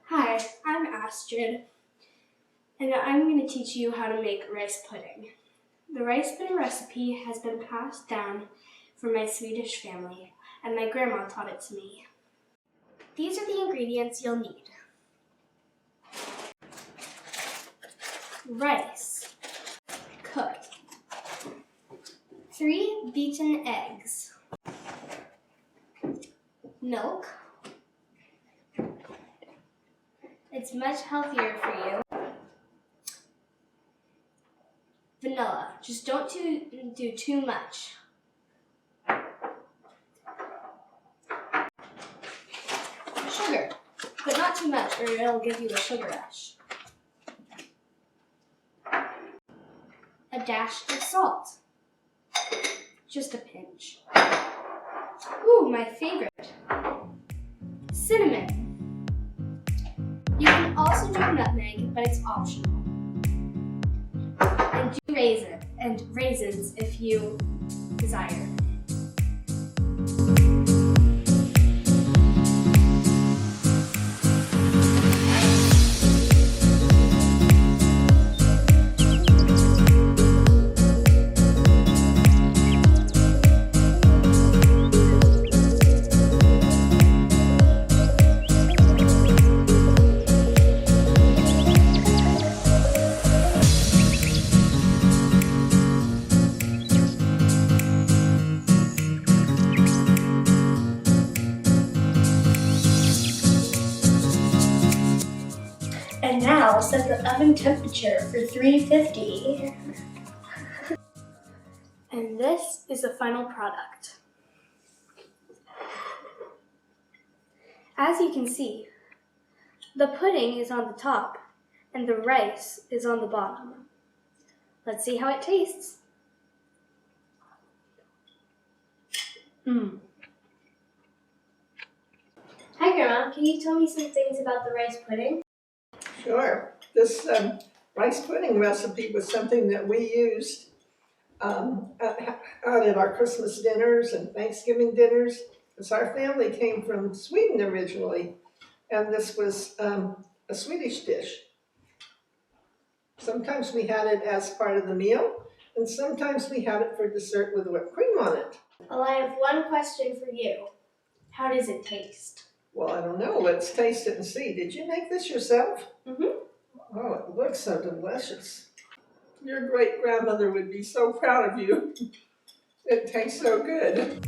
Hi, I'm Astrid, and I'm going to teach you how to make rice pudding. The rice pudding recipe has been passed down from my Swedish family, and my grandma taught it to me. These are the ingredients you'll need. Rice, cooked. 3 beaten eggs. Milk. It's much healthier for you. Vanilla. Just don't do too much. Sugar, but not too much or it'll give you a sugar rush. A dash of salt. Just a pinch. Ooh, my favorite. Cinnamon. You can also do nutmeg, but it's optional. And do raisins if you desire. And now set the oven temperature for 350. And this is the final product. As you can see, the pudding is on the top and the rice is on the bottom. Let's see how it tastes. Hi Grandma, can you tell me some things about the rice pudding? Sure. This rice pudding recipe was something that we used out at our Christmas dinners and Thanksgiving dinners. Because our family came from Sweden originally, and this was a Swedish dish. Sometimes we had it as part of the meal, and sometimes we had it for dessert with whipped cream on it. Well, I have one question for you. How does it taste? Well, I don't know. Let's taste it and see. Did you make this yourself? Mm-hmm. Oh, it looks so delicious. Your great-grandmother would be so proud of you. It tastes so good.